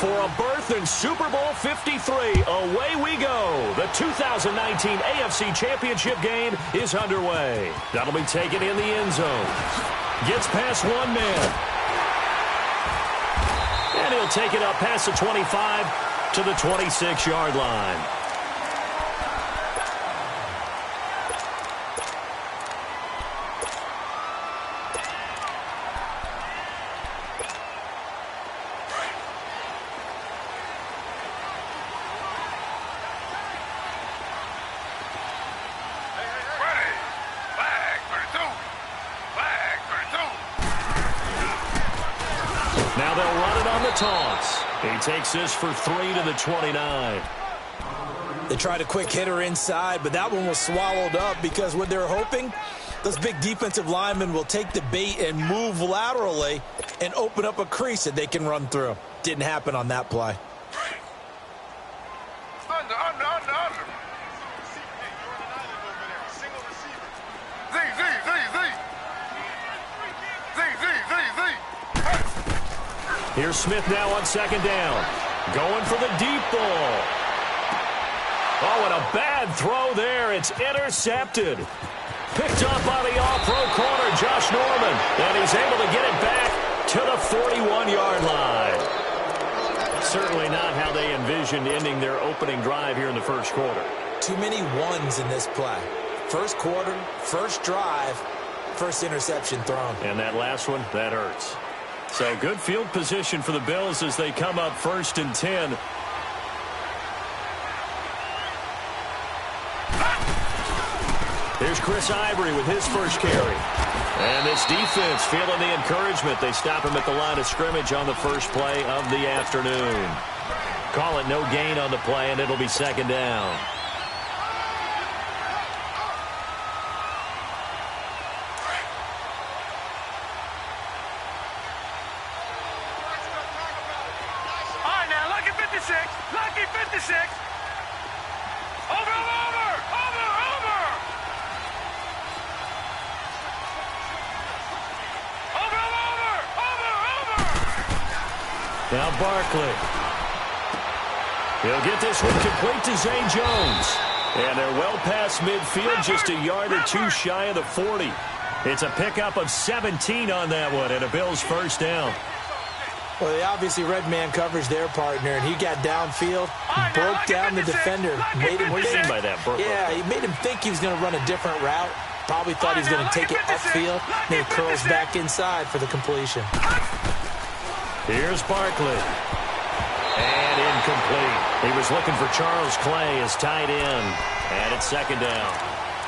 for a berth in Super Bowl 53. Away we go. The 2019 AFC Championship game is underway. That'll be taken in the end zone. Gets past one man. And he'll take it up past the 25 to the 26-yard line. Now they'll run it on the toss. He takes this for 3 to the 29. They tried a quick hitter inside, but that one was swallowed up because what they're hoping, those big defensive linemen will take the bait and move laterally and open up a crease that they can run through. Didn't happen on that play. Under. Here's Smith now on second down. Going for the deep ball. Oh, and a bad throw there. It's intercepted. Picked up by the all-pro corner, Josh Norman. And he's able to get it back to the 41-yard line. Certainly not how they envisioned ending their opening drive here in the first quarter. Too many ones in this play. First quarter, first drive, first interception thrown. And that last one, that hurts. So good field position for the Bills as they come up 1st and 10. Here's Chris Ivory with his first carry. And this defense feeling the encouragement. They stop him at the line of scrimmage on the first play of the afternoon. Call it no gain on the play, and it'll be second down. Lucky 56. Over. Now Barkley. He'll get this one complete to Zay Jones. And they're well past midfield, just a yard or two shy of the 40. It's a pickup of 17 on that one, and a Bills first down. Well, they obviously read man coverage their partner, and he got downfield, broke down the defender, made him what do you mean by that? He made him think he was going to run a different route. Probably thought he was going to take it upfield, then he curls back inside for the completion. Here's Barkley. And incomplete. He was looking for Charles Clay as tight end. And it's second down.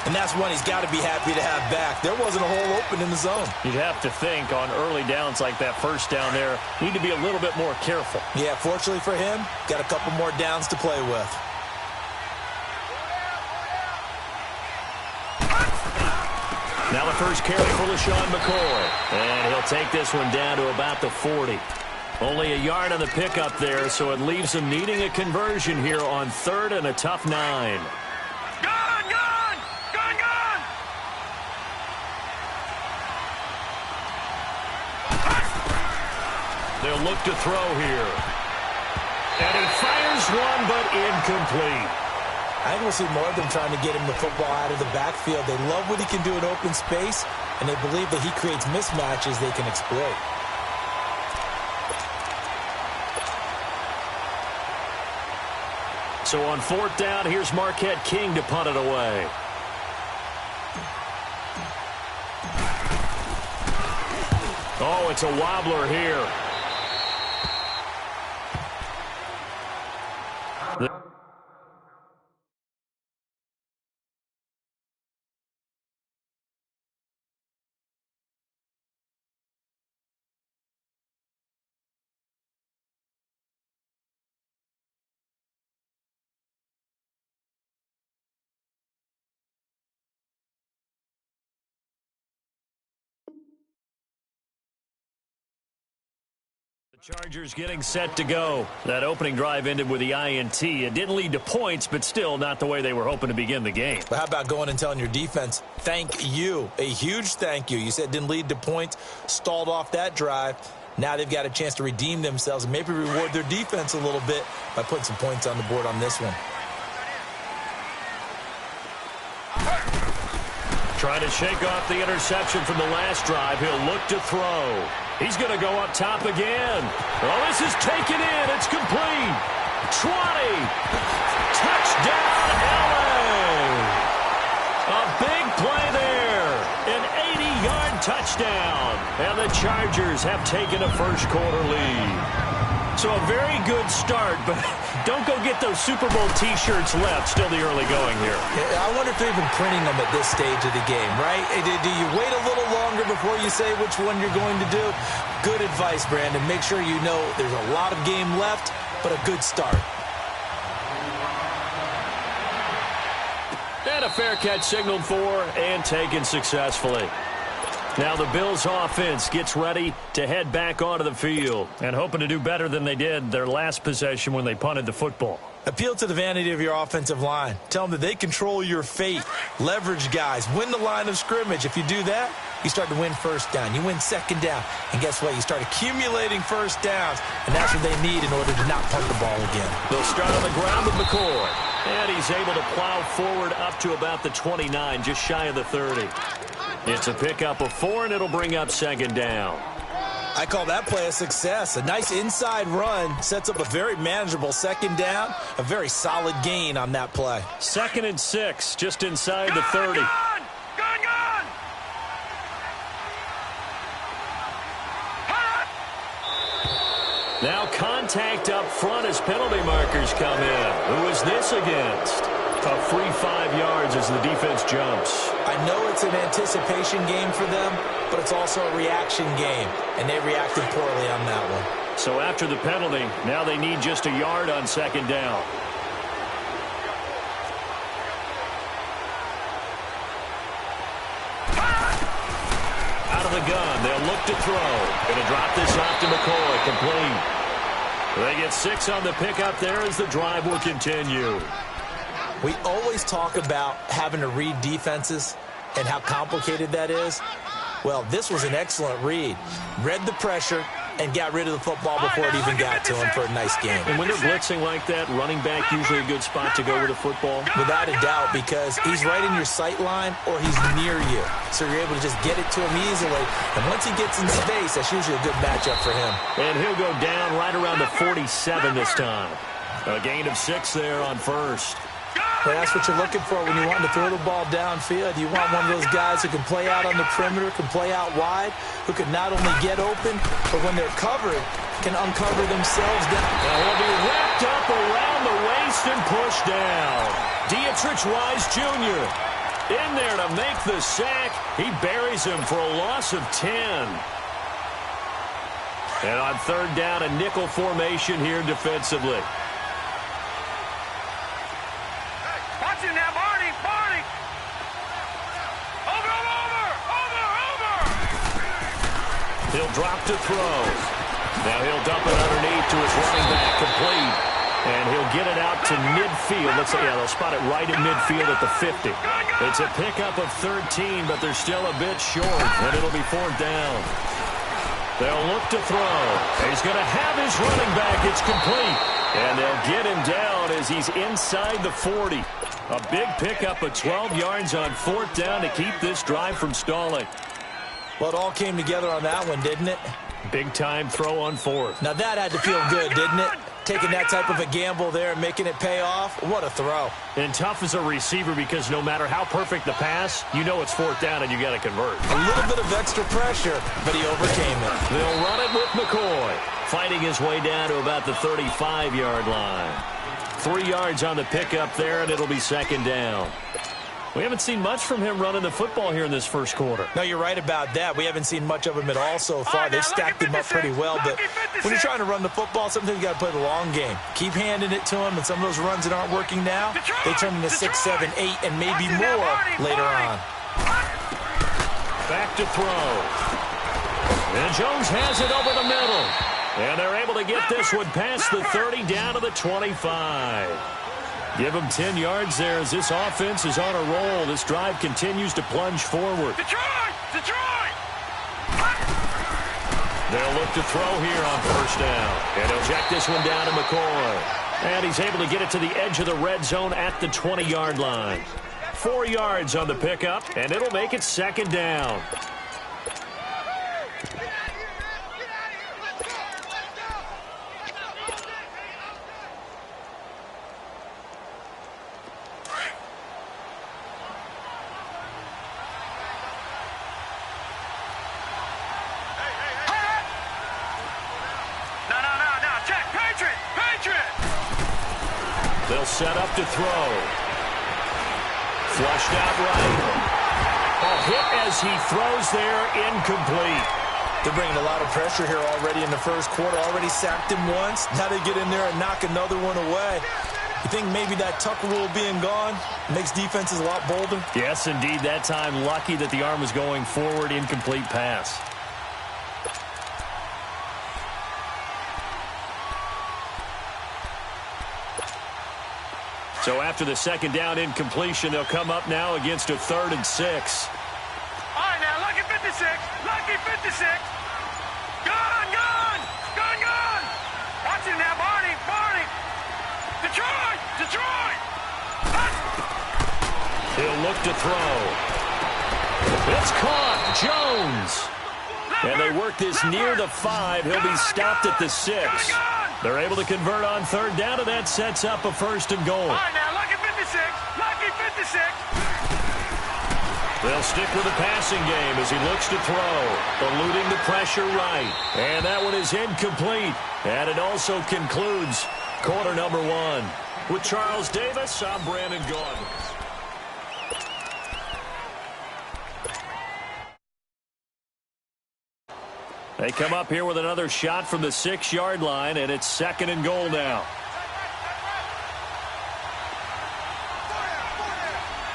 And that's one he's got to be happy to have back. There wasn't a hole open in the zone. You'd have to think on early downs like that first down there, need to be a little bit more careful. Yeah, fortunately for him, got a couple more downs to play with. Now the first carry for LaShawn McCoy. And he'll take this one down to about the 40. Only a yard on the pickup there, so it leaves him needing a conversion here on 3rd and a tough 9. They'll look to throw here. And he fires one, but incomplete. I think we'll see more of them trying to get him the football out of the backfield. They love what he can do in open space, and they believe that he creates mismatches they can exploit. So on 4th down, here's Marquette King to punt it away. Oh, it's a wobbler here. Chargers getting set to go. That opening drive ended with the INT. It didn't lead to points, but still not the way they were hoping to begin the game. But how about going and telling your defense, thank you, a huge thank you. You said it didn't lead to points, stalled off that drive. Now they've got a chance to redeem themselves and maybe reward their defense a little bit by putting some points on the board on this one. Trying to shake off the interception from the last drive. He'll look to throw. He's going to go up top again. Oh, this is taken in. It's complete. 20. Touchdown, LA. A big play there. An 80-yard touchdown. And the Chargers have taken a first-quarter lead. So a very good start, but don't go get those Super Bowl T-shirts left. Still the early going here. I wonder if they're even printing them at this stage of the game, right? Do you wait a little longer before you say which one you're going to do? Good advice, Brandon. Make sure you know there's a lot of game left, but a good start. And a fair catch signaled for and taken successfully. Now the Bills offense gets ready to head back onto the field and hoping to do better than they did their last possession when they punted the football. Appeal to the vanity of your offensive line. Tell them that they control your fate. Leverage guys. Win the line of scrimmage. If you do that, you start to win first down. You win second down. And guess what? You start accumulating first downs. And that's what they need in order to not punt the ball again. They'll start on the ground with McCoy. And he's able to plow forward up to about the 29, just shy of the 30. It's a pickup of 4, and it'll bring up second down. I call that play a success. A nice inside run sets up a very manageable second down. A very solid gain on that play. 2nd and 6, just inside the 30. Gone! Now contact up front as penalty markers come in. Who is this against? A free 5 yards as the defense jumps. I know it's an anticipation game for them, but it's also a reaction game, and they reacted poorly on that one. So after the penalty, now they need just a yard on second down. Out of the gun, they'll look to throw. Going to drop this off to McCoy, complete. They get 6 on the pickup there as the drive will continue. We always talk about having to read defenses and how complicated that is. Well, this was an excellent read. Read the pressure and got rid of the football before it even got to him for a nice game. And when they're blitzing like that, running back usually a good spot to go with the football? Without a doubt, because he's right in your sight line or he's near you. So you're able to just get it to him easily. And once he gets in space, that's usually a good matchup for him. And he'll go down right around the 47 this time. A gain of 6 there on first. Well, that's what you're looking for when you want to throw the ball downfield. You want one of those guys who can play out on the perimeter, can play out wide, who can not only get open, but when they're covered, can uncover themselves down. Now he'll be wrapped up around the waist and pushed down. Dietrich Wise Jr. in there to make the sack. He buries him for a loss of 10. And on third down, a nickel formation here defensively. Now, Barney! Over! He'll drop to throw. Now he'll dump it underneath to his running back, complete. And he'll get it out to midfield. Looks like, yeah, they'll spot it right at midfield at the 50. It's a pickup of 13, but they're still a bit short, and it'll be 4th down. They'll look to throw. He's going to have his running back. It's complete. And they'll get him down as he's inside the 40. A big pickup of 12 yards on 4th down to keep this drive from stalling. Well, it all came together on that one, didn't it? Big-time throw on 4th. Now that had to feel good, didn't it? Taking that type of a gamble there and making it pay off. What a throw. And tough as a receiver because no matter how perfect the pass, you know it's 4th down and you got to convert. A little bit of extra pressure, but he overcame it. They'll run it with McCoy, fighting his way down to about the 35-yard line. 3 yards on the pickup there, and it'll be 2nd down. We haven't seen much from him running the football here in this first quarter. No, you're right about that. We haven't seen much of him at all so far. They've stacked him up pretty well, but when you're trying to run the football, sometimes you got to play the long game. Keep handing it to him, and some of those runs that aren't working now, they turn into 6, 7, 8, and maybe more later on. Back to throw. And Jones has it over the middle. And they're able to get this one past the 30 down to the 25. Give him 10 yards there as this offense is on a roll. This drive continues to plunge forward. Detroit! They'll look to throw here on first down. And he'll check this one down to McCoy. And he's able to get it to the edge of the red zone at the 20-yard line. 4 yards on the pickup, and it'll make it second down. They'll set up to throw. Flushed out right. A hit as he throws there, incomplete. They're bringing a lot of pressure here already in the first quarter. Already sacked him once. Now they get in there and knock another one away. You think maybe that Tucker rule being gone makes defenses a lot bolder? Yes, indeed. That time, lucky that the arm was going forward. Incomplete pass. So after the second down incompletion, they'll come up now against a 3rd and 6. All right, now, lucky 56. Lucky 56. Gone, gone. Gone, gone. Watch him now, Barney. Barney. Detroit. Detroit. He'll look to throw. It's caught. Jones. And they work this near the 5. He'll be stopped at the 6. They're able to convert on 3rd down, and that sets up a 1st and goal. All right, now, lucky 56. Lucky 56. They'll stick with the passing game as he looks to throw, eluding the pressure right. And that one is incomplete. And it also concludes quarter number 1. With Charles Davis, I'm Brandon Gaudin. They come up here with another shot from the 6-yard line, and it's 2nd and goal now.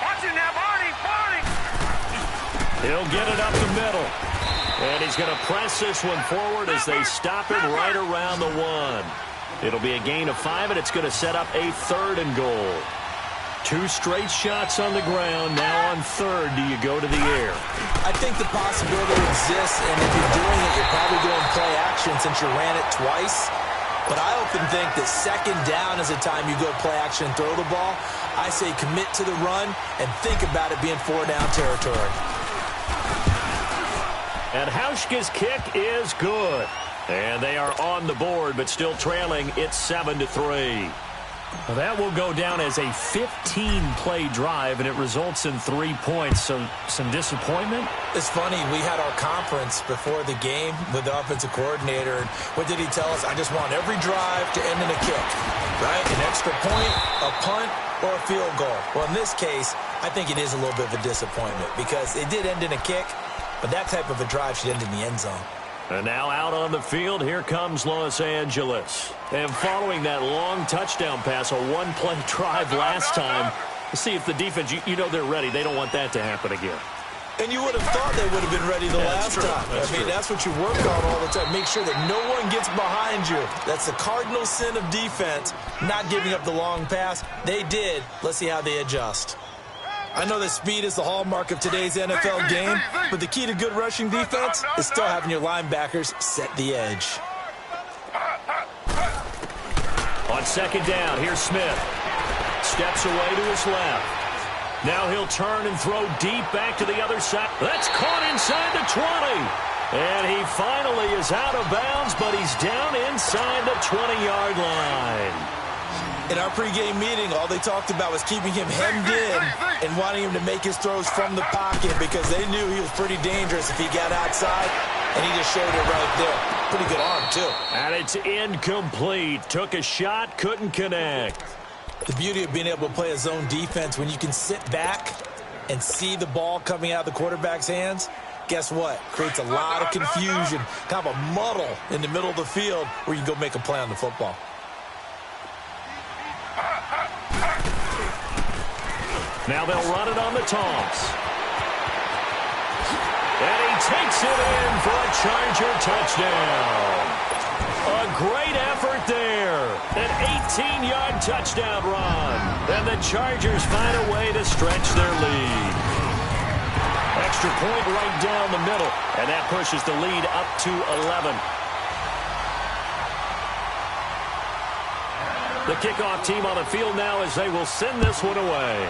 Watch him now, Barney. Barney. He'll get it up the middle. And he's going to press this one forward as they stop him right around the 1. It'll be a gain of 5, and it's going to set up a 3rd and goal. 2 straight shots on the ground. Now on 3rd, do you go to the air? I think the possibility exists, and if you're doing it, you're probably going play action since you ran it twice. But I often think that 2nd down is the time you go play action and throw the ball. I say commit to the run and think about it being 4-down territory. And Hauschka's kick is good. And they are on the board, but still trailing. It's 7-3. Well, that will go down as a 15-play drive, and it results in 3 points. So some disappointment? It's funny. We had our conference before the game with the offensive coordinator, and what did he tell us? I just want every drive to end in a kick, right? An extra point, a punt, or a field goal. Well, in this case, I think it is a little bit of a disappointment because it did end in a kick, but that type of a drive should end in the end zone. And now out on the field, here comes Los Angeles. And following that long touchdown pass, a 1-play drive last time, see if the defense, you know they're ready. They don't want that to happen again. And you would have thought they would have been ready the last time. That's what you work on all the time. Make sure that no one gets behind you. That's the cardinal sin of defense, not giving up the long pass. They did. Let's see how they adjust. I know that speed is the hallmark of today's NFL game, but the key to good rushing defense is still having your linebackers set the edge. On 2nd down, here's Smith. Steps away to his left. Now he'll turn and throw deep back to the other side. That's caught inside the 20. And he finally is out of bounds, but he's down inside the 20-yard line. In our pregame meeting, all they talked about was keeping him hemmed in and wanting him to make his throws from the pocket because they knew he was pretty dangerous if he got outside, and he just showed it right there. Pretty good arm, too. And it's incomplete. Took a shot, couldn't connect. The beauty of being able to play a zone defense when you can sit back and see the ball coming out of the quarterback's hands, guess what? Creates a lot of confusion, kind of a muddle in the middle of the field where you can go make a play on the football. Now they'll run it on the toss. And he takes it in for a Charger touchdown. A great effort there. An 18-yard touchdown run. And the Chargers find a way to stretch their lead. extra point right down the middle, and that pushes the lead up to 11. The kickoff team on the field now as they will send this one away.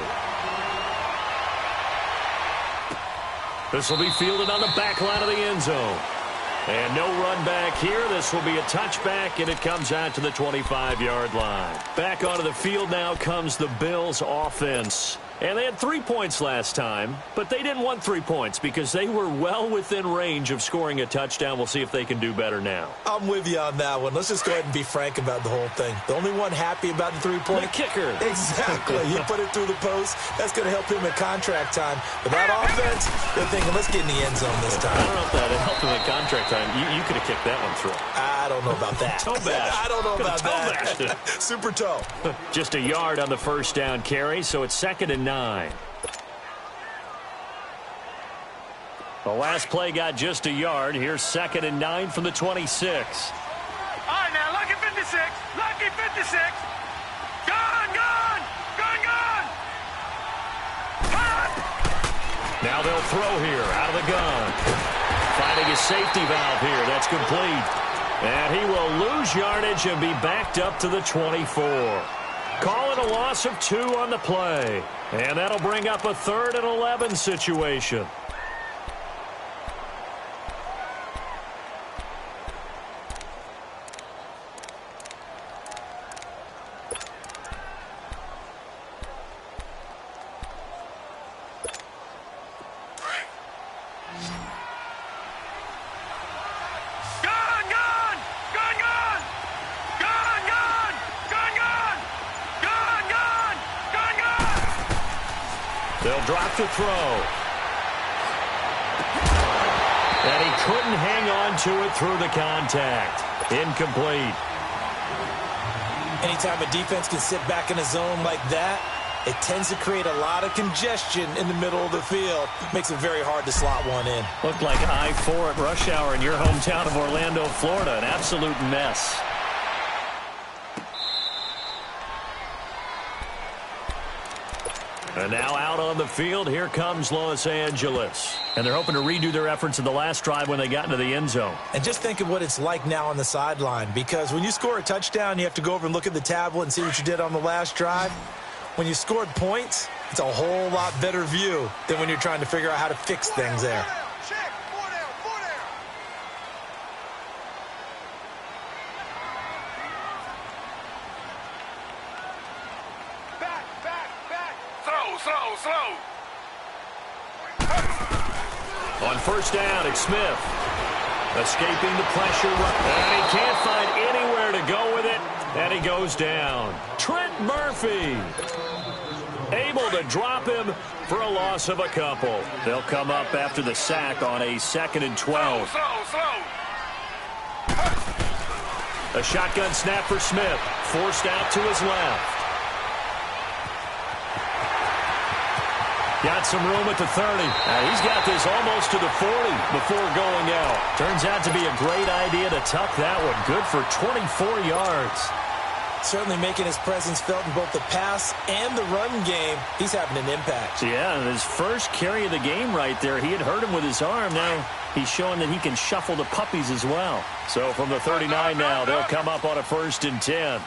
This will be fielded on the back line of the end zone. And no run back here. This will be a touchback, and it comes out to the 25-yard line. Back onto the field now comes the Bills offense. And they had 3 points last time, but they didn't want 3 points because they were well within range of scoring a touchdown. We'll see if they can do better now. I'm with you on that one. Let's just go ahead and be frank about the whole thing. The only one happy about the 3-point. The kicker. Exactly. You put it through the post. That's going to help him at contract time. But that offense, they're thinking, let's get in the end zone this time. I don't know if that helped him at contract time. You could have kicked that one through. I don't know about that. Toe bash. I don't know about that. Super toe. Just a yard on the first down carry, so it's 2nd and 9. The last play got just a yard. Here's 2nd and 9 from the 26. All right, now, lucky 56. Lucky 56. Gone, gone. Gone, gone. Gone. Now they'll throw here out of the gun. Finding a safety valve here. That's complete. And he will lose yardage and be backed up to the 24. Call it a loss of 2 on the play. And that'll bring up a 3rd and 11 situation. They'll drop to throw. And he couldn't hang on to it through the contact. Incomplete. Anytime a defense can sit back in a zone like that, it tends to create a lot of congestion in the middle of the field. Makes it very hard to slot one in. Looked like I-4 at rush hour in your hometown of Orlando, Florida. An absolute mess. And now out on the field, here comes Los Angeles. And they're hoping to redo their efforts in the last drive when they got into the end zone. And just think of what it's like now on the sideline, because when you score a touchdown, you have to go over and look at the tablet and see what you did on the last drive. When you scored points, it's a whole lot better view than when you're trying to figure out how to fix things there. On first down, it's Smith. Escaping the pressure. And he can't find anywhere to go with it. And he goes down. Trent Murphy able to drop him for a loss of a couple. They'll come up after the sack on a 2nd and 12. A shotgun snap for Smith. Forced out to his left. Got some room at the 30. He's got this almost to the 40 before going out. Turns out to be a great idea to tuck that one. Good for 24 yards. Certainly making his presence felt in both the pass and the run game. He's having an impact. Yeah, his first carry of the game right there, he had hurt him with his arm. Now he's showing that he can shuffle the puppies as well. So from the 39 now, they'll come up on a 1st and 10.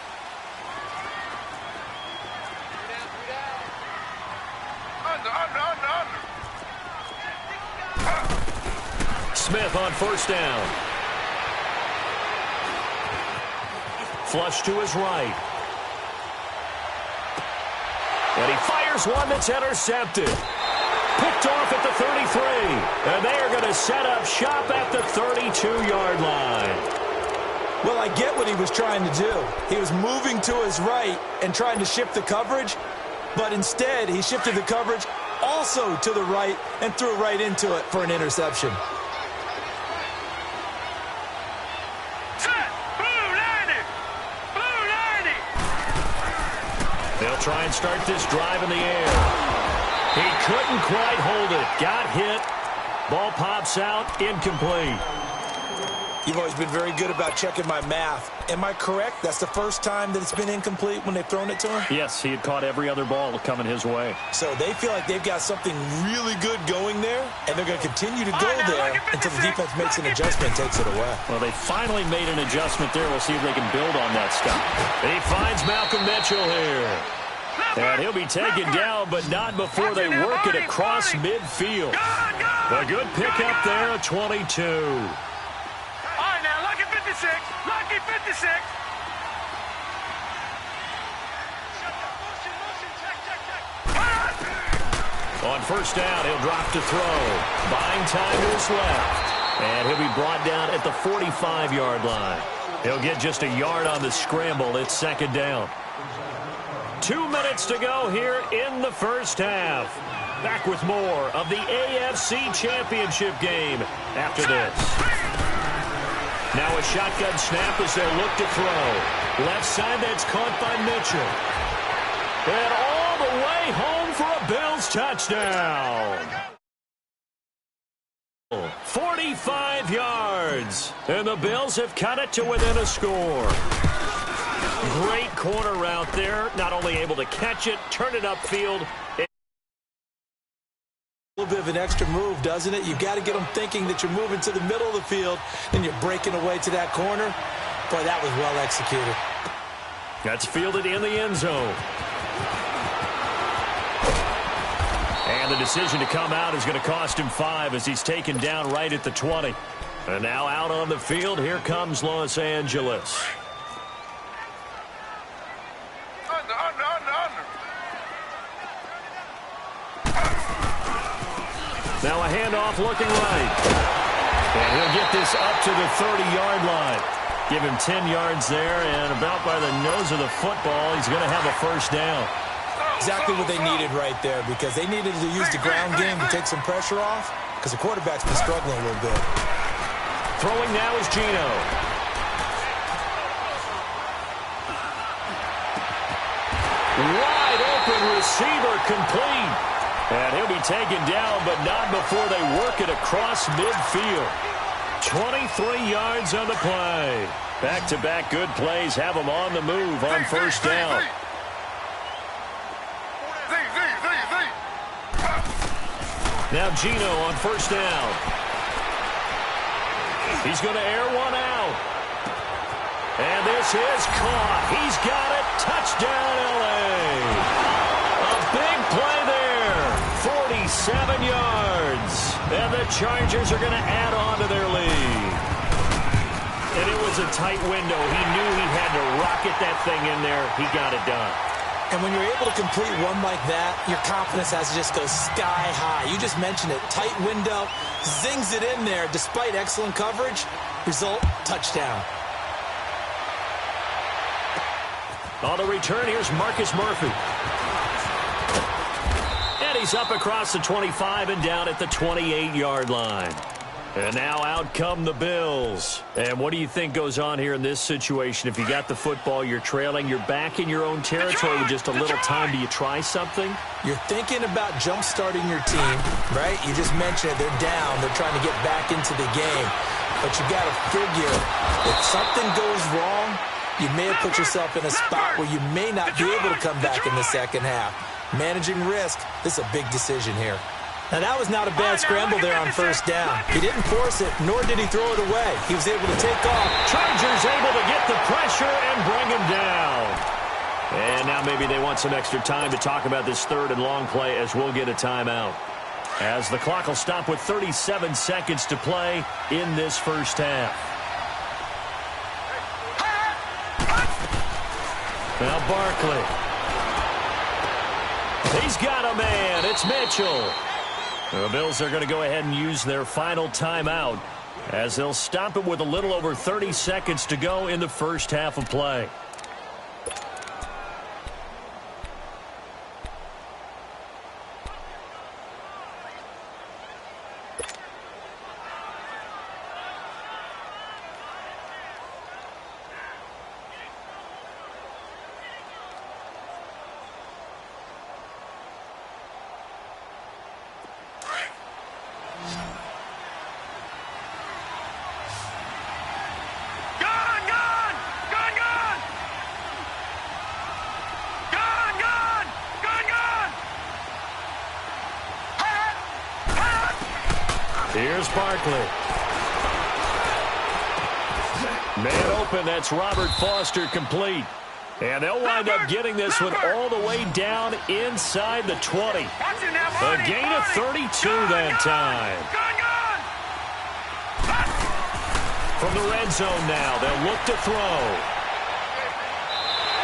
Smith on first down. Flush to his right. And he fires one that's intercepted. Picked off at the 33. And they are going to set up shop at the 32-yard line. Well, I get what he was trying to do. He was moving to his right and trying to shift the coverage. But instead, he shifted the coverage also to the right and threw right into it for an interception. They'll try and start this drive in the air. He couldn't quite hold it. Got hit. Ball pops out. Incomplete. You've always been very good about checking my math. Am I correct? That's the first time that it's been incomplete when they've thrown it to him? Yes, he had caught every other ball coming his way. So they feel like they've got something really good going there, and they're going to continue to go there until the defense makes an adjustment and takes it away. Well, they finally made an adjustment there. We'll see if they can build on that stuff. He finds Malcolm Mitchell here. And he'll be taken down, but not before they work it across midfield. A good pickup there at 22. Lucky 56. Lucky 56. On first down, he'll drop to throw. Buying time to his left. And he'll be brought down at the 45-yard line. He'll get just a yard on the scramble. It's second down. 2 minutes to go here in the first half. Back with more of the AFC Championship game after this. Now a shotgun snap as they look to throw. Left side, that's caught by Mitchell. And all the way home for a Bills touchdown. 45 yards. And the Bills have cut it to within a score. Great corner route there. Not only able to catch it, turn it upfield. A little bit of an extra move, doesn't it? You've got to get them thinking that you're moving to the middle of the field and you're breaking away to that corner. Boy, that was well executed. That's fielded in the end zone. And the decision to come out is going to cost him 5 as he's taken down right at the 20. And now out on the field, here comes Los Angeles. Now a handoff looking right. And he'll get this up to the 30-yard line. Give him 10 yards there, and about by the nose of the football, he's going to have a first down. Exactly what they needed right there, because they needed to use the ground game to take some pressure off, because the quarterback's been struggling a little bit. Throwing now is Gino. Wide open receiver complete. And he'll be taken down, but not before they work it across midfield. 23 yards on the play. Back-to-back good plays have them on the move on first down. Now Gino on first down. He's going to air one out. And this is caught. He's got it. Touchdown, L.A. A big play there. 47 yards. And the Chargers are going to add on to their lead. And it was a tight window. He knew he had to rocket that thing in there. He got it done. And when you're able to complete one like that, your confidence has to just go sky high. You just mentioned it. Tight window, zings it in there despite excellent coverage. Result, touchdown. On the return, here's Marcus Murphy. And he's up across the 25 and down at the 28-yard line. And now out come the Bills. And what do you think goes on here in this situation? If you got the football, you're trailing, you're back in your own territory with just a little time. Do you try something? You're thinking about jump-starting your team, right? You just mentioned it. They're down. They're trying to get back into the game. But you got to figure if something goes wrong, you may have put yourself in a spot where you may not be able to come back in the second half. Managing risk, this is a big decision here. Now, that was not a bad scramble there on first down. He didn't force it, nor did he throw it away. He was able to take off. Chargers able to get the pressure and bring him down. And now maybe they want some extra time to talk about this third and long play as we'll get a timeout. As the clock will stop with 37 seconds to play in this first half. Now Barkley. He's got a man. It's Mitchell. The Bills are going to go ahead and use their final timeout as they'll stop it with a little over 30 seconds to go in the first half of play. Here's Barkley. Man open, that's Robert Foster complete. And they'll wind up getting this one all the way down inside the 20. A gain of 32 that time. From the red zone now, they'll look to throw.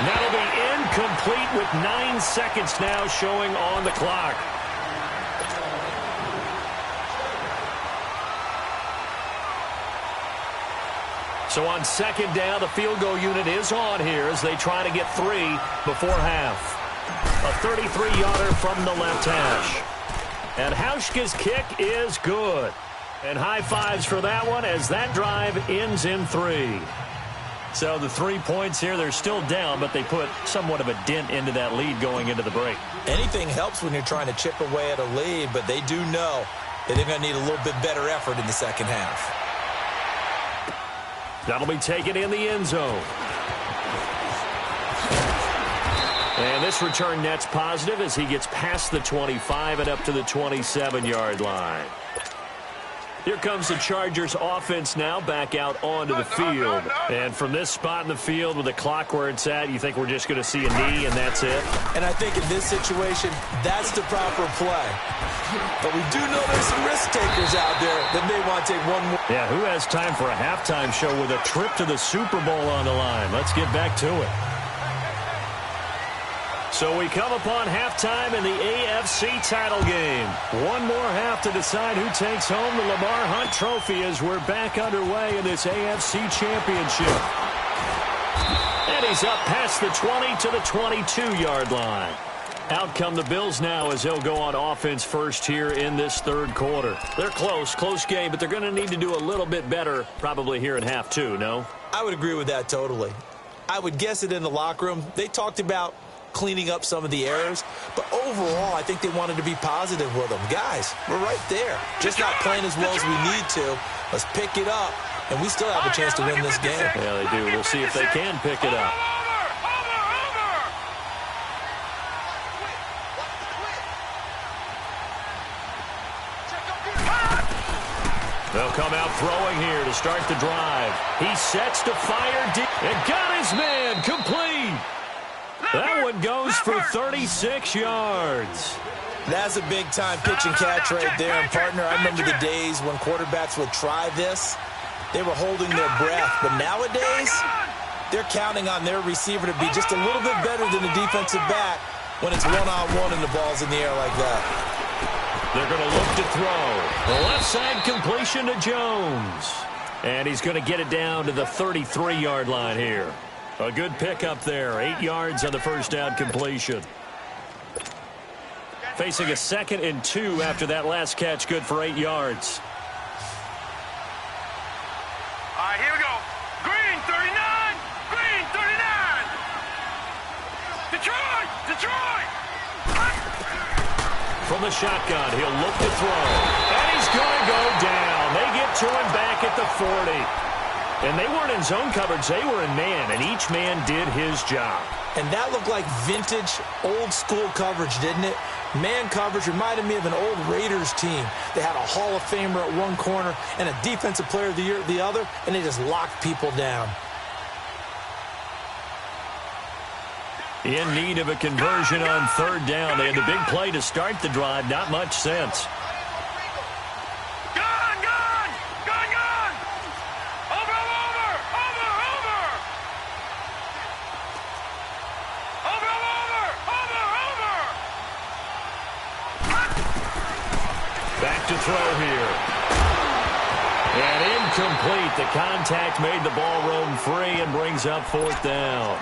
That'll be incomplete with 9 seconds now showing on the clock. So on second down, the field goal unit is on here as they try to get 3 before half. A 33-yarder from the left hash. And Hauschka's kick is good. And high fives for that one as that drive ends in 3. So the 3 points here, they're still down, but they put somewhat of a dent into that lead going into the break. Anything helps when you're trying to chip away at a lead, but they do know that they're going to need a little bit better effort in the second half. That'll be taken in the end zone. And this return net's positive as he gets past the 25 and up to the 27-yard line. Here comes the Chargers offense now back out onto the field. And from this spot in the field with the clock where it's at, you think we're just going to see a knee and that's it? And I think in this situation, that's the proper play. But we do know there's some risk takers out there that may want to take one more. Yeah, who has time for a halftime show with a trip to the Super Bowl on the line? Let's get back to it. So we come upon halftime in the AFC title game. One more half to decide who takes home the Lamar Hunt Trophy as we're back underway in this AFC Championship. And he's up past the 20 to the 22-yard line. Out come the Bills now as they'll go on offense first here in this third quarter. They're close game, but they're going to need to do a little bit better probably here in half two, no? I would agree with that totally. I would guess it in the locker room. They talked about cleaning up some of the errors, but overall, I think they wanted to be positive with them. Guys, we're right there. Just not playing as well as we need to. Let's pick it up, and we still have a chance to win this game. Yeah, they do. We'll see if they can pick it up. They'll come out throwing here to start the drive. He sets to fire deep and got his man complete. That one goes for 36 yards. That's a big-time pitch and catch right there. And, partner, I remember the days when quarterbacks would try this. They were holding their breath. But nowadays, they're counting on their receiver to be just a little bit better than the defensive back when it's one-on-one and the ball's in the air like that. They're going to look to throw. The left side completion to Jones. And he's going to get it down to the 33-yard line here. A good pickup there. 8 yards on the first down completion. Facing a 2nd and 2 after that last catch. Good for 8 yards. All right, here we go. Green, 39. Green, 39. Detroit. From the shotgun, he'll look to throw. And he's going to go down. They get to him back at the 40. And they weren't in zone coverage. They were in man, and each man did his job. And that looked like vintage, old-school coverage, didn't it? Man coverage reminded me of an old Raiders team. They had a Hall of Famer at one corner and a Defensive Player of the Year at the other, and they just locked people down. In need of a conversion on third down. They had the big play to start the drive. Not much sense. Back to throw here. And incomplete. The contact made the ball roam free and brings up fourth down.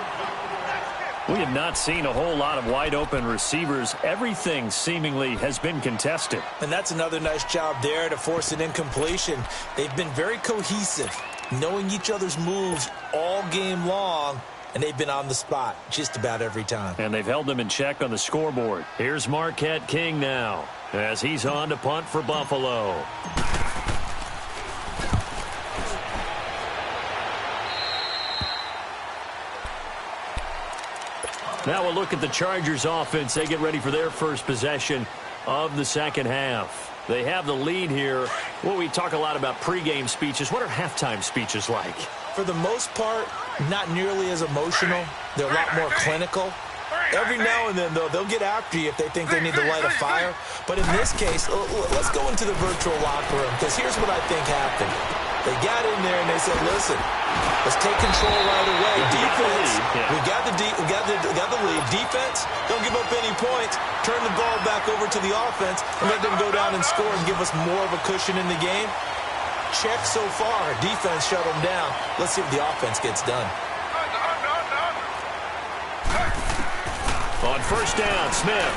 We have not seen a whole lot of wide-open receivers. Everything seemingly has been contested. And that's another nice job there to force an incompletion. They've been very cohesive, knowing each other's moves all game long, and they've been on the spot just about every time. And they've held them in check on the scoreboard. Here's Marquette King now as he's on to punt for Buffalo. Now we'll look at the Chargers offense. They get ready for their first possession of the second half. They have the lead here. Well, we talk a lot about pregame speeches. What are halftime speeches like? For the most part, not nearly as emotional. They're a lot more clinical. Every now and then, though, they'll get after you if they think they need to light a fire. But in this case, let's go into the virtual locker room, because here's what I think happened. They got in there and they said, listen, let's take control right away. Defense, we got the lead. Defense, don't give up any points. Turn the ball back over to the offense and let them go down and score and give us more of a cushion in the game. Check so far. Defense shut them down. Let's see if the offense gets done. On first down, Smith.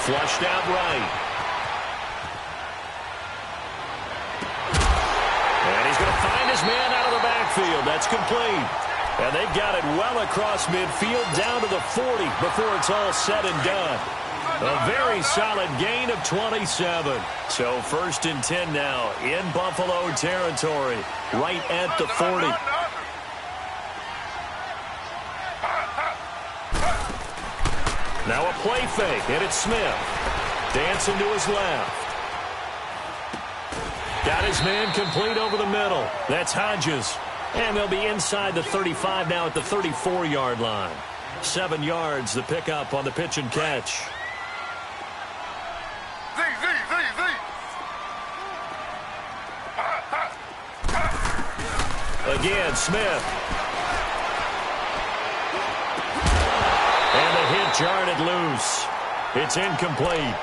Flushed out right. And he's going to find his man out of the backfield. That's complete. And they've got it well across midfield down to the 40 before it's all said and done. A very solid gain of 27. So first and 10 now in Buffalo territory, right at the 40. Now a play fake, and it's Smith. Dancing to his left. Got his man complete over the middle. That's Hodges. And they'll be inside the 35 now at the 34-yard line. 7 yards, the pickup on the pitch and catch. Again, Smith. And the hit jarred it loose. It's incomplete.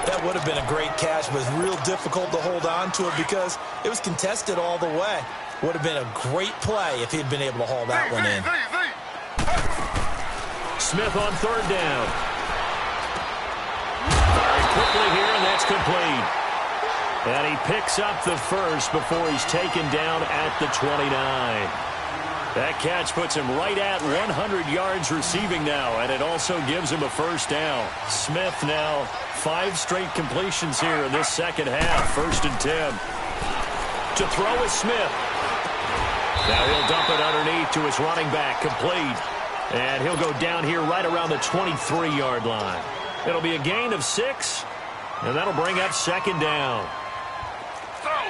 That would have been a great catch, but it's real difficult to hold on to it because it was contested all the way. Would have been a great play if he'd been able to haul that one in. Smith on third down. Firing quickly here, and that's complete. And he picks up the first before he's taken down at the 29. That catch puts him right at 100 yards receiving now, and it also gives him a first down. Smith now 5 straight completions here in this second half. First and 10. To throw is Smith. Now he'll dump it underneath to his running back, complete. And he'll go down here right around the 23-yard line. It'll be a gain of 6, and that'll bring up second down. Slow.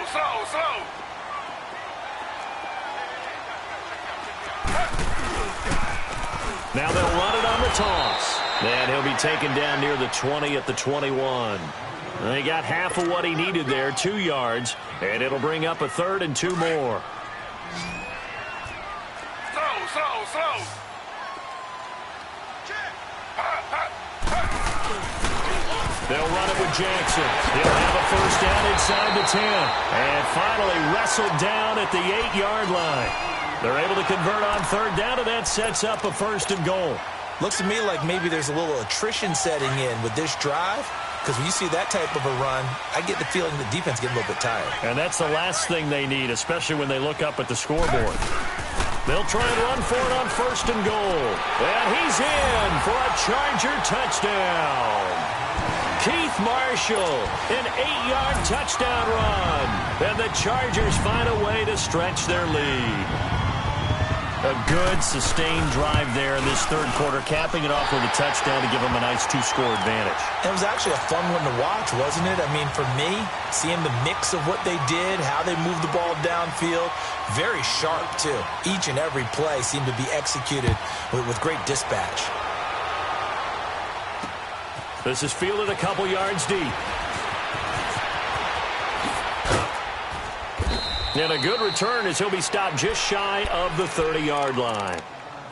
Now they'll run it on the toss. And he'll be taken down near the 20 at the 21. They got half of what he needed there, 2 yards, and it'll bring up a third and 2 more. Slow. They'll run it with Jackson. He'll have a first down inside the 10. And finally wrestled down at the 8-yard line. They're able to convert on third down, and that sets up a first and goal. Looks to me like maybe there's a little attrition setting in with this drive, because when you see that type of a run, I get the feeling the defense gets a little bit tired. And that's the last thing they need, especially when they look up at the scoreboard. They'll try and run for it on first and goal. And he's in for a Charger touchdown. Keith Marshall, an 8-yard touchdown run. And the Chargers find a way to stretch their lead. A good, sustained drive there in this third quarter, capping it off with a touchdown to give them a nice 2-score advantage. It was actually a fun one to watch, wasn't it? I mean, for me, seeing the mix of what they did, how they moved the ball downfield, very sharp, too. Each and every play seemed to be executed with great dispatch. This is fielded a couple yards deep. And a good return as he'll be stopped just shy of the 30-yard line.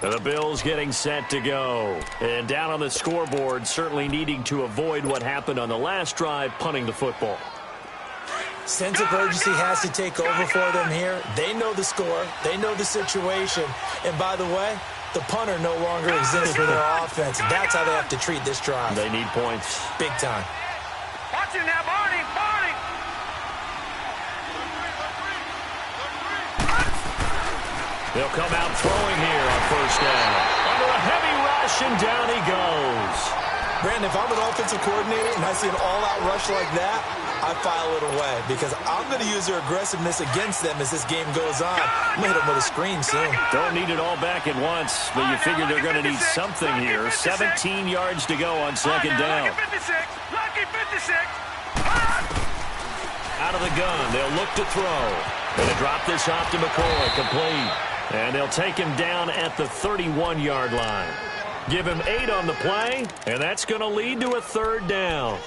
The Bills getting set to go. And down on the scoreboard, certainly needing to avoid what happened on the last drive, punting the football. Sense of urgency has to take over for them here. They know the score. They know the situation. And by the way, the punter no longer exists for their offense. That's how they have to treat this drive. They need points. Big time. Watch it now, Barney. They'll come out throwing here on first down. Under a heavy rush, and down he goes. Brandon, if I'm an offensive coordinator and I see an all-out rush like that, I file it away because I'm going to use their aggressiveness against them as this game goes on. I'm going to hit them with a screen soon. Don't need it all back at once, but you figure they're going to need something here. 17 yards to go on second down. Lucky 56. 56. Out of the gun, they'll look to throw. Going to drop this off to McCoy, complete. And they'll take him down at the 31-yard line. Give him 8 on the play, and that's going to lead to a third down.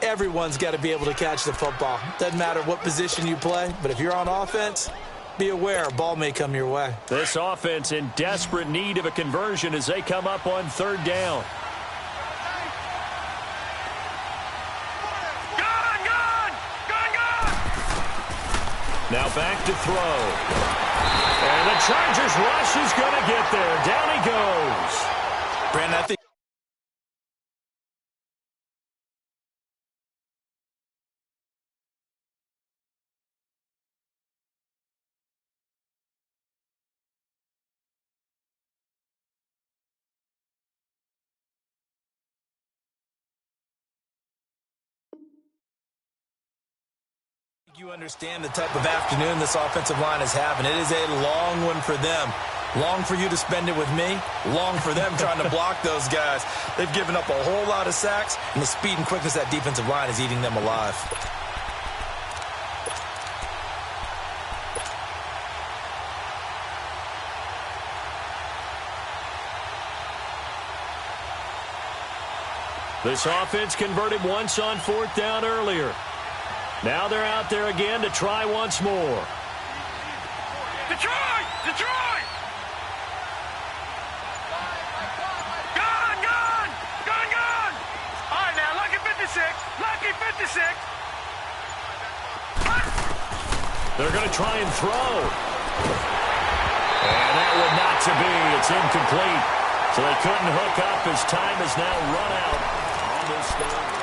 Everyone's got to be able to catch the football. Doesn't matter what position you play, but if you're on offense, be aware a ball may come your way. This offense in desperate need of a conversion as they come up on third down. Now back to throw. And the Chargers rush is going to get there. Down he goes. Brandon, I think you understand the type of afternoon this offensive line is having. It is a long one for them. Long for you to spend it with me. Long for them trying to block those guys. They've given up a whole lot of sacks, and the speed and quickness of that defensive line is eating them alive. This offense converted once on fourth down earlier. Now they're out there again to try once more. Detroit! Detroit! Gun! Gun! Gun! Gun! All right, now, lucky 56. Lucky 56. They're going to try and throw. And that would not to be. It's incomplete. So they couldn't hook up as time has now run out on this third.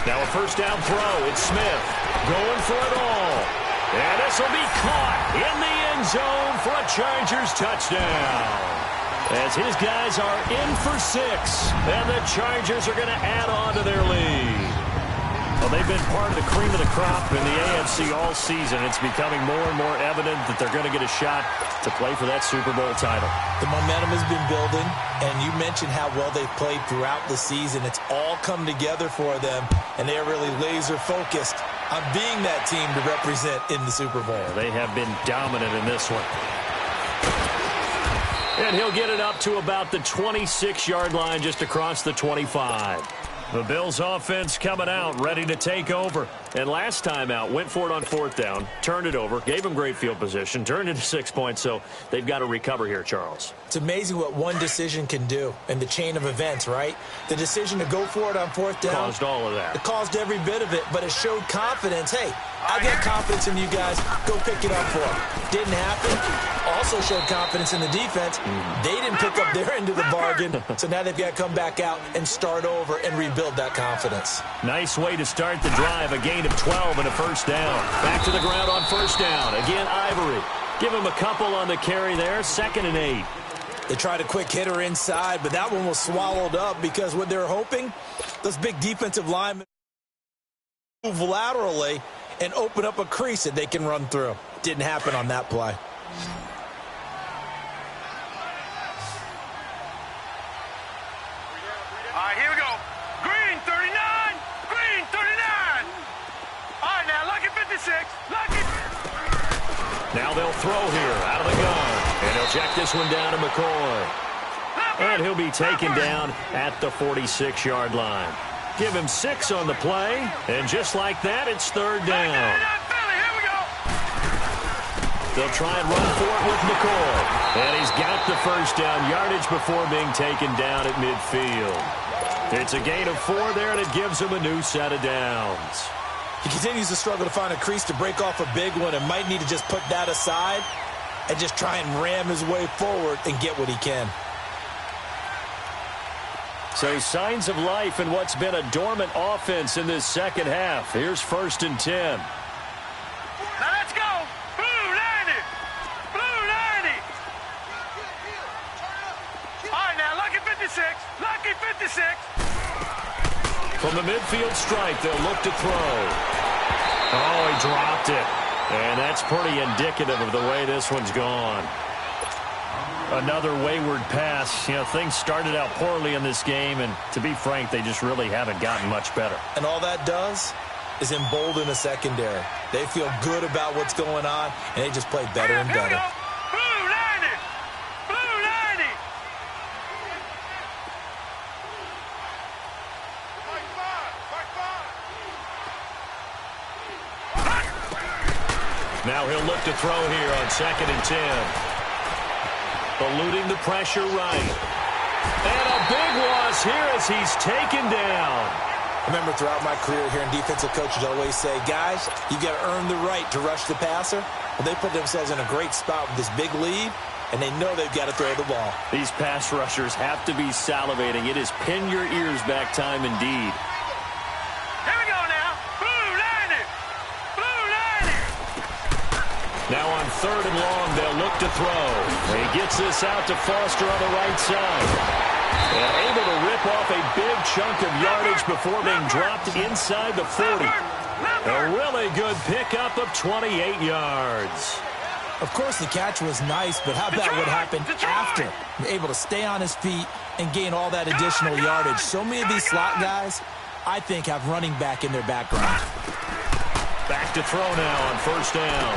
Now a first down throw. It's Smith going for it all. And this will be caught in the end zone for a Chargers touchdown. As his guys are in for 6. And the Chargers are going to add on to their lead. Well, they've been part of the cream of the crop in the AFC all season. It's becoming more and more evident that they're going to get a shot to play for that Super Bowl title. The momentum has been building, and you mentioned how well they've played throughout the season. It's all come together for them, and they are really laser-focused on being that team to represent in the Super Bowl. They have been dominant in this one. And he'll get it up to about the 26-yard line just across the 25. The Bills offense coming out, ready to take over. And last time out, went for it on fourth down, turned it over, gave them great field position, turned it to 6 points, so they've got to recover here, Charles. It's amazing what one decision can do in the chain of events, right? The decision to go for it on fourth down. Caused all of that. It caused every bit of it, but it showed confidence. Hey, I got confidence in you guys. Go pick it up for them. Didn't happen. Also showed confidence in the defense. They didn't pick up their end of the bargain, so now they've got to come back out and start over and rebuild that confidence. Nice way to start the drive. A gain of 12 and a first down. Back to the ground on first down. Again, Ivory. Give him a couple on the carry there. 2nd and 8. They tried a quick hitter inside, but that one was swallowed up because what they're hoping, those big defensive linemen move laterally and open up a crease that they can run through. Didn't happen on that play. All right, here we go. Green 39. Green 39. All right, now, lucky 56. Lucky. Now they'll throw here out of the gun. And he'll check this one down to McCoy. And he'll be taken down at the 46-yard line. Give him 6 on the play. And just like that, it's third down. Here we go. They'll try and run for it with McCoy. And he's got the first down yardage before being taken down at midfield. It's a gain of 4 there, and it gives him a new set of downs. He continues to struggle to find a crease to break off a big one and might need to just put that aside and just try and ram his way forward and get what he can. So signs of life in what's been a dormant offense in this second half. Here's 1st and 10. Now let's go. Blue 90. Blue 90. All right, now, lucky 56. Lucky 56. From the midfield stripe, they'll look to throw. Oh, he dropped it. And that's pretty indicative of the way this one's gone. Another wayward pass. You know, things started out poorly in this game, and to be frank, they just really haven't gotten much better. And all that does is embolden the secondary. They feel good about what's going on, and they just play better and better. Blue 90. Blue 90. Now he'll look to throw here on 2nd and 10. Eluding the pressure right. And a big loss here as he's taken down. I remember throughout my career hearing defensive coaches always say, guys, you got to earn the right to rush the passer. Well, they put themselves in a great spot with this big lead, and they know they've got to throw the ball. These pass rushers have to be salivating. It is pin your ears back time indeed. Here we go now. Blue 90. Blue 90. Now on 3rd and long, they'll look to throw. He gets this out to Foster on the right side. And able to rip off a big chunk of yardage before being dropped inside the 40. A really good pickup of 28 yards. Of course, the catch was nice, but how about what happened after? Able to stay on his feet and gain all that additional yardage. So many of these slot guys, I think, have running back in their background. Back to throw now on 1st down.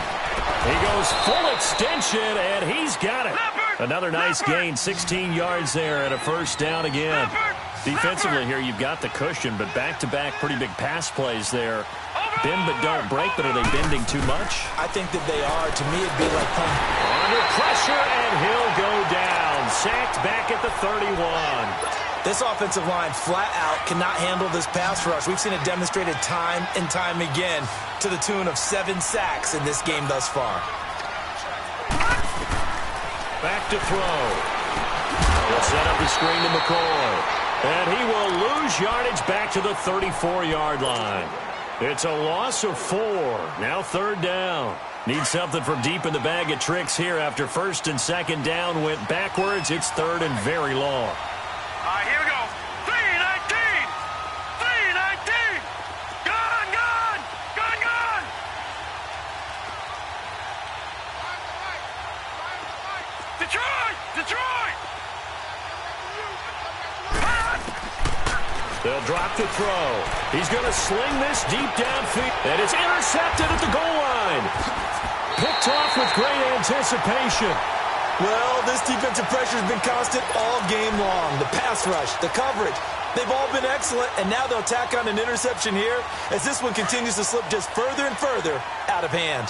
He goes full extension, and he's got it. Another nice gain, 16 yards there, and a 1st down again. Defensively here, you've got the cushion, but back-to-back pretty big pass plays there. Bend but don't break, but are they bending too much? I think that they are. To me, it'd be like playing. Under pressure, and he'll go down. Sacked back at the 31. This offensive line flat out cannot handle this pass rush. We've seen it demonstrated time and time again to the tune of 7 sacks in this game thus far. Back to throw. He'll set up the screen to McCoy. And he will lose yardage back to the 34-yard line. It's a loss of 4. Now 3rd down. Need something from deep in the bag of tricks here after 1st and 2nd down went backwards. It's 3rd and very long. All right, here we go. 319. 319. Gone, gone. Gone, gone. Detroit. Detroit. They'll drop the throw. He's going to sling this deep downfield. And it's intercepted at the goal line. Picked off with great anticipation. Well, this defensive pressure has been constant all game long. The pass rush, the coverage, they've all been excellent, and now they'll tack on an interception here as this one continues to slip just further and further out of hand.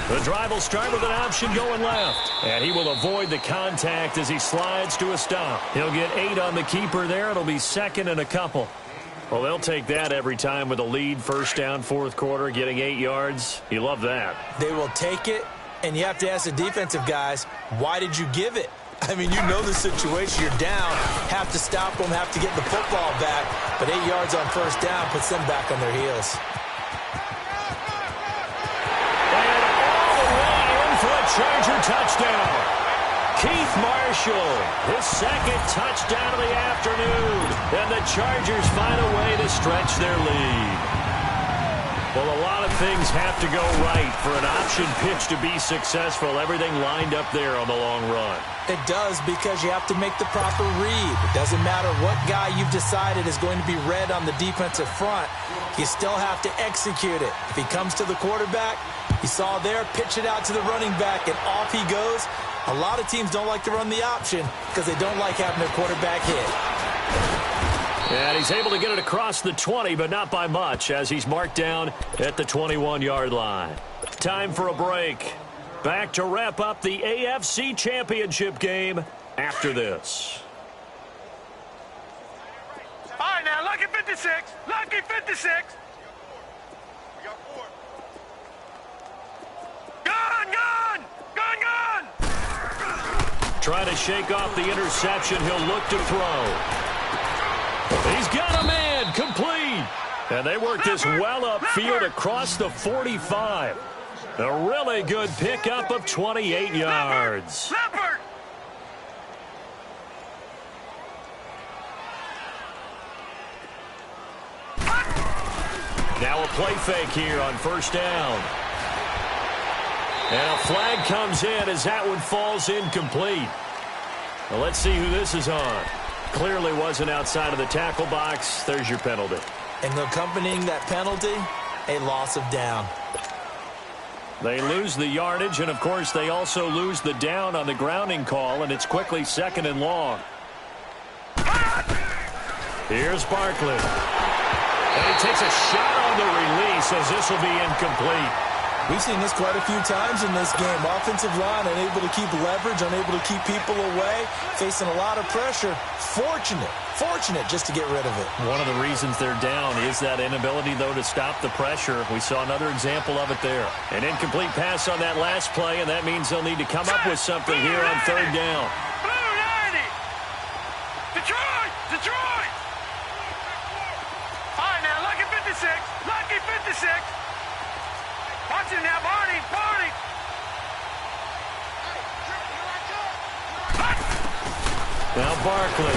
The drive will start with an option going left. And he will avoid the contact as he slides to a stop. He'll get 8 on the keeper there. It'll be 2nd and a couple. Well, they'll take that every time with a lead. 1st down, 4th quarter, getting 8 yards. You love that. They will take it, and you have to ask the defensive guys, why did you give it? I mean, you know the situation. You're down, have to stop them, have to get the football back. But 8 yards on 1st down puts them back on their heels. For a Charger touchdown. Keith Marshall, his 2nd touchdown of the afternoon. And the Chargers find a way to stretch their lead. Well, a lot of things have to go right for an option pitch to be successful. Everything lined up there on the long run. It does, because you have to make the proper read. It doesn't matter what guy you've decided is going to be read on the defensive front. You still have to execute it. If he comes to the quarterback, you saw there, pitch it out to the running back, and off he goes. A lot of teams don't like to run the option because they don't like having their quarterback hit. And he's able to get it across the 20, but not by much, as he's marked down at the 21-yard line. Time for a break. Back to wrap up the AFC Championship game after this. All right, now, lucky 56. Lucky 56. We got 4. Gone, gone. Gone, gone. Trying to shake off the interception. He'll look to throw. He's got a man. Complete. And they work this well upfield across the 45. A really good pickup of 28 yards. Now a play fake here on first down. And a flag comes in as that one falls incomplete. Well, let's see who this is on. Clearly wasn't outside of the tackle box. There's your penalty. And accompanying that penalty, a loss of down. They lose the yardage, and, of course, they also lose the down on the grounding call, and it's quickly second and long. Here's Barkley. And he takes a shot on the release as this will be incomplete. We've seen this quite a few times in this game. Offensive line unable to keep leverage, unable to keep people away, facing a lot of pressure. Fortunate just to get rid of it. One of the reasons they're down is that inability, though, to stop the pressure. We saw another example of it there. An incomplete pass on that last play, and that means they'll need to come up with something here on third down. Detroit! All right, now, lucky 56. Watch it now, Barney. Now Barkley.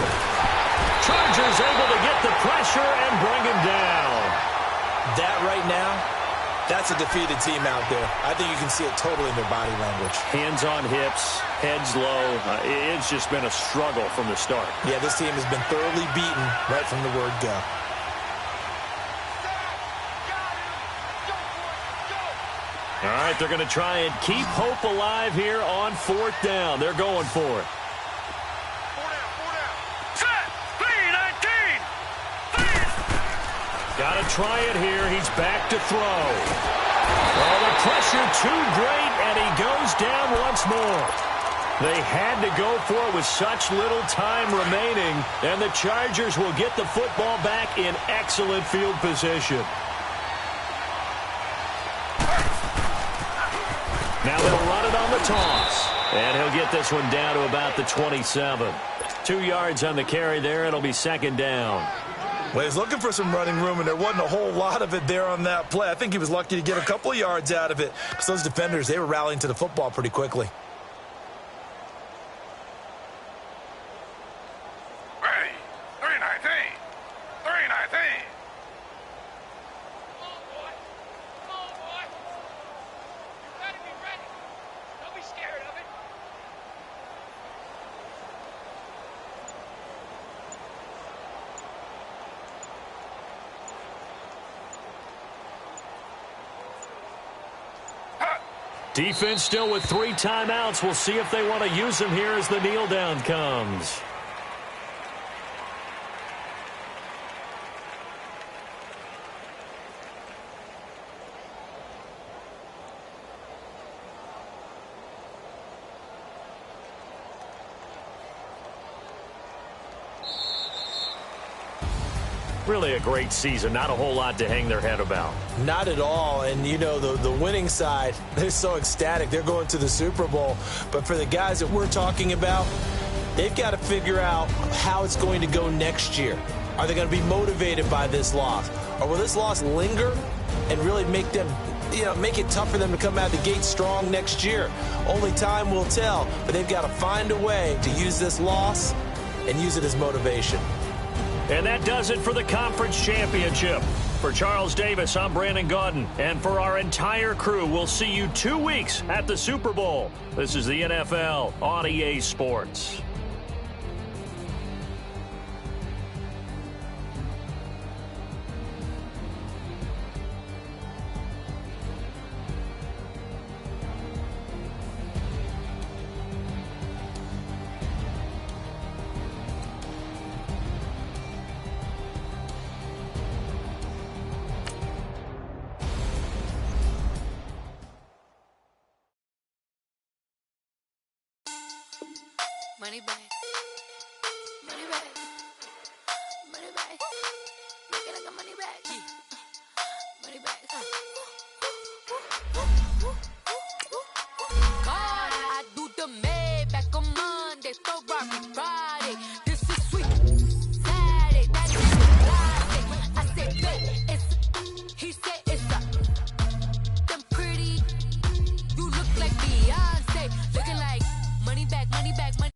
Chargers able to get the pressure and bring him down. That right now, that's a defeated team out there. I think you can see it totally in their body language. Hands on hips, heads low. It's just been a struggle from the start. Yeah, this team has been thoroughly beaten right from the word go. All right, they're going to try and keep hope alive here on fourth down. They're going for it. Set! 3-19! Got to try it here. He's back to throw. Oh, the pressure too great, and he goes down once more. They had to go for it with such little time remaining, and the Chargers will get the football back in excellent field position. Now they'll run it on the toss. And he'll get this one down to about the 27. 2 yards on the carry there. It'll be second down. Well, he's looking for some running room, and there wasn't a whole lot of it there on that play. I think he was lucky to get a couple of yards out of it because those defenders, they were rallying to the football pretty quickly. Ready. 3-19. Defense still with 3 timeouts. We'll see if they want to use them here as the kneel down comes. Really a great season. Not a whole lot to hang their head about. Not at all. And, you know, the winning side, they're so ecstatic. They're going to the Super Bowl. But for the guys that we're talking about, they've got to figure out how it's going to go next year. Are they going to be motivated by this loss? Or will this loss linger and really make them, make it tough for them to come out the gate strong next year? Only time will tell. But they've got to find a way to use this loss and use it as motivation. And that does it for the conference championship. For Charles Davis, I'm Brandon Gaudin. And for our entire crew, we'll see you 2 weeks at the Super Bowl. This is the NFL on EA Sports. Money back. Money back. Money back. Make it like a money back. Money back. God, I do the Maybach on Monday. Monday, Ferrari, Friday. This is sweet. Saturday, that is Friday. I said, babe, he said it's a them pretty. You look like Beyonce, looking like money back, money back, money.